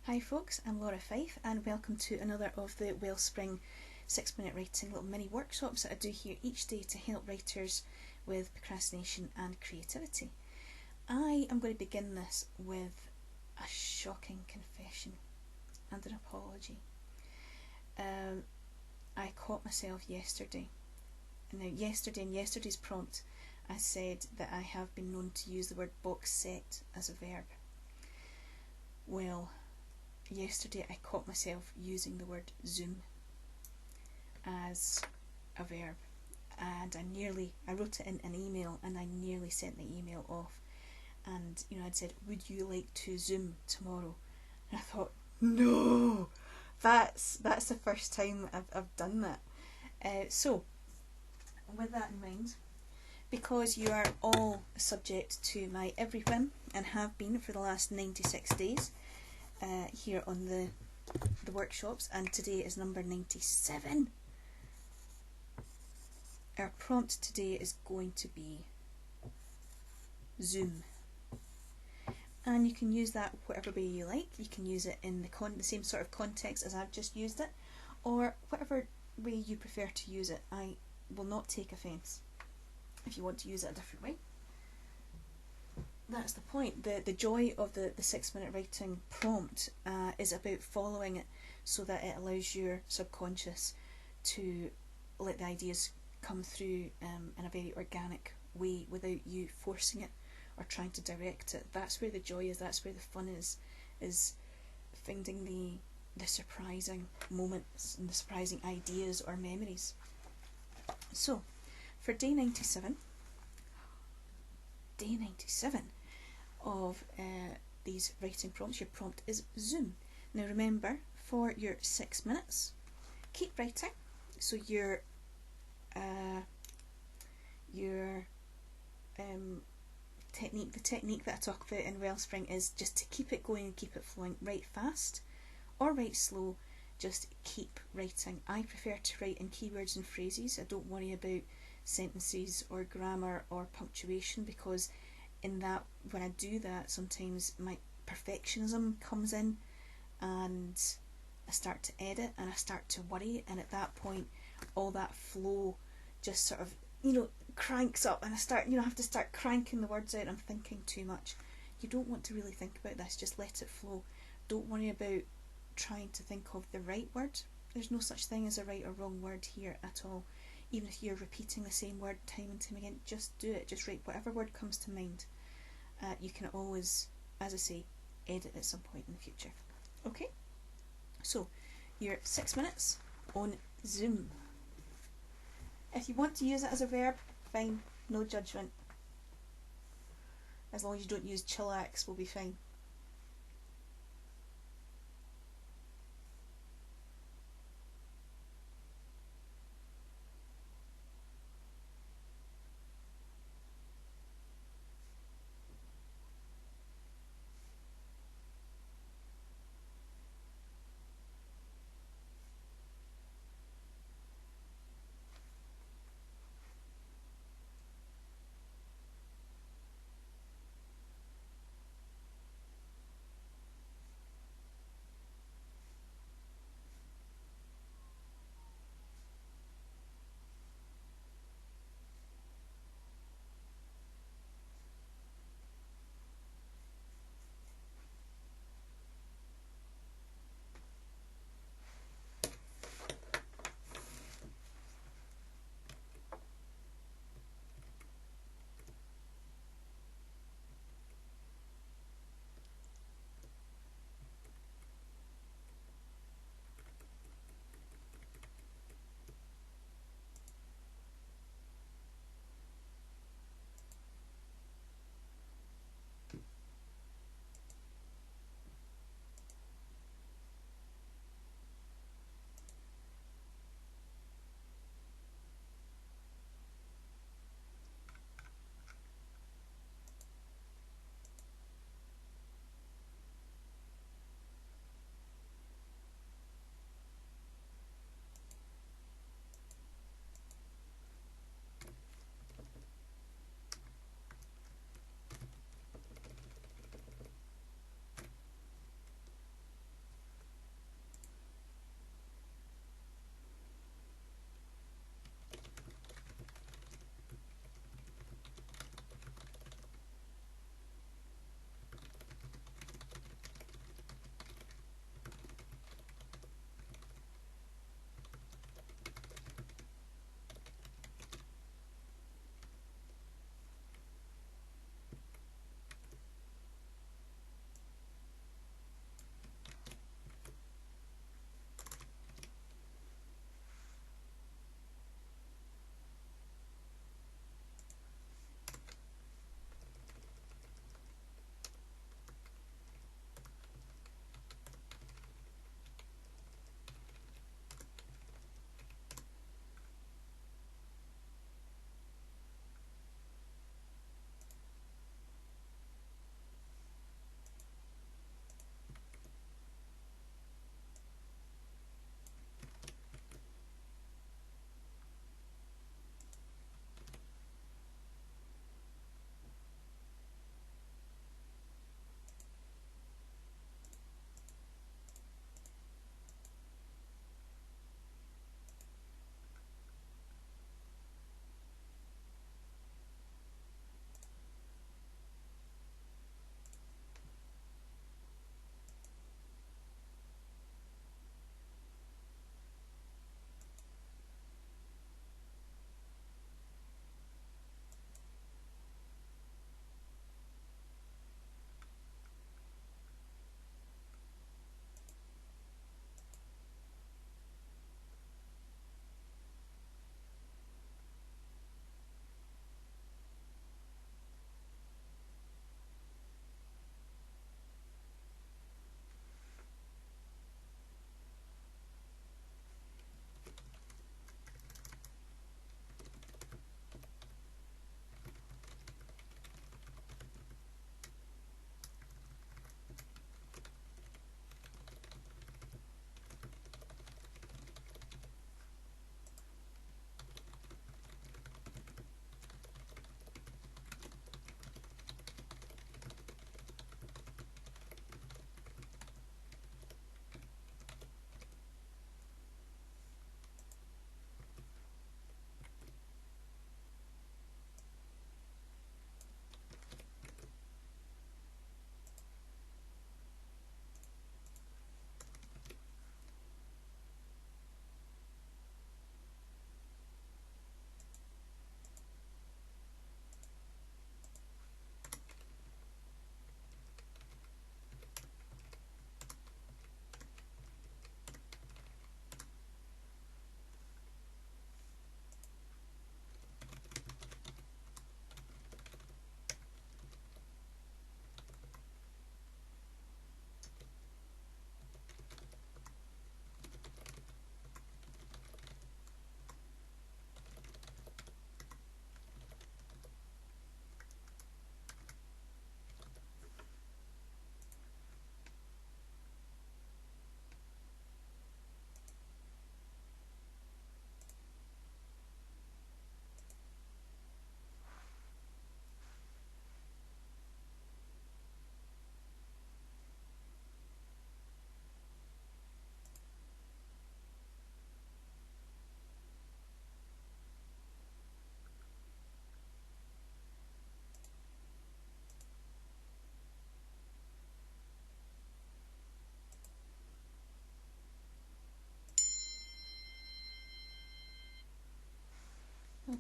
Hi folks, I'm Laura Fife and welcome to another of the Wellspring 6-minute writing little mini workshops that I do here each day to help writers with procrastination and creativity. I am going to begin this with a shocking confession and an apology. I caught myself yesterday. Now yesterday in yesterday's prompt I said that I have been known to use the word box set as a verb. Well, yesterday I caught myself using the word Zoom as a verb, and I wrote it in an email and I nearly sent the email off, and I'd said, would you like to Zoom tomorrow? And I thought, no, that's the first time I've done that. So with that in mind, because you are all subject to my every whim and have been for the last 96 days here on the workshops, and today is number 97. Our prompt today is going to be Zoom, and you can use that whatever way you like. You can use it in the same sort of context as I've just used it, or whatever way you prefer to use it. I will not take offence if you want to use it a different way. That's the point. The joy of the 6-minute writing prompt is about following it so that it allows your subconscious to let the ideas come through in a very organic way without you forcing it or trying to direct it. That's where the joy is, that's where the fun is finding the surprising moments and the surprising ideas or memories. So, for day 97 of these writing prompts, your prompt is Zoom. Now remember, for your 6 minutes, keep writing. So your technique, the technique that I talk about in Wellspring is just to keep it going and keep it flowing. Write fast or write slow, just keep writing. I prefer to write in keywords and phrases. I don't worry about sentences or grammar or punctuation, because in that, when I do that, sometimes my perfectionism comes in and I start to edit and I start to worry, and at that point all that flow just sort of cranks up, and I start have to start cranking the words out. I'm thinking too much. You don't want to really think about this, just let it flow. Don't worry about trying to think of the right word. There's no such thing as a right or wrong word here at all. Even if you're repeating the same word time and time again, just do it. Just write whatever word comes to mind. You can always, as I say, edit at some point in the future. Okay? So, your 6 minutes on Zoom. If you want to use it as a verb, fine, no judgment. As long as you don't use chillax, we'll be fine.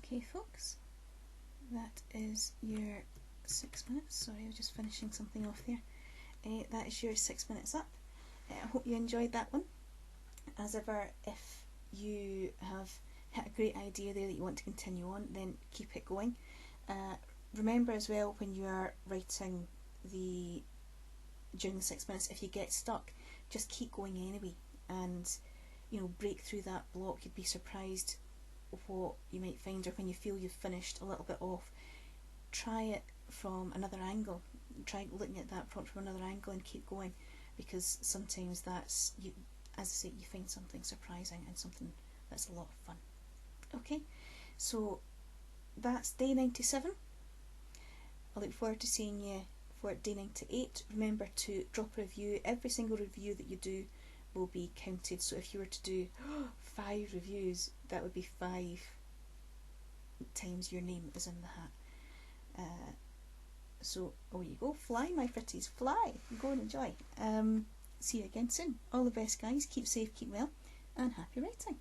Okay, folks, that is your 6 minutes. Sorry, I was just finishing something off there. That is your 6 minutes up. I hope you enjoyed that one. As ever, if you have hit a great idea there that you want to continue on, then keep it going. Remember as well, when you are writing during the 6 minutes, if you get stuck, just keep going anyway, and break through that block. You'd be surprised what you might find, or when you feel you've finished a little bit off, try it from another angle. Try looking at that prompt from another angle and keep going, because sometimes that's you. As I say, you find something surprising and something that's a lot of fun. Okay, so that's day 97. I look forward to seeing you for day 98. Remember to drop a review. Every single review that you do will be counted. So if you were to do 5 reviews, that would be 5 times your name is in the hat. So away you go. Fly, my pretties, fly. Go and enjoy. See you again soon. All the best, guys. Keep safe, keep well, and happy writing.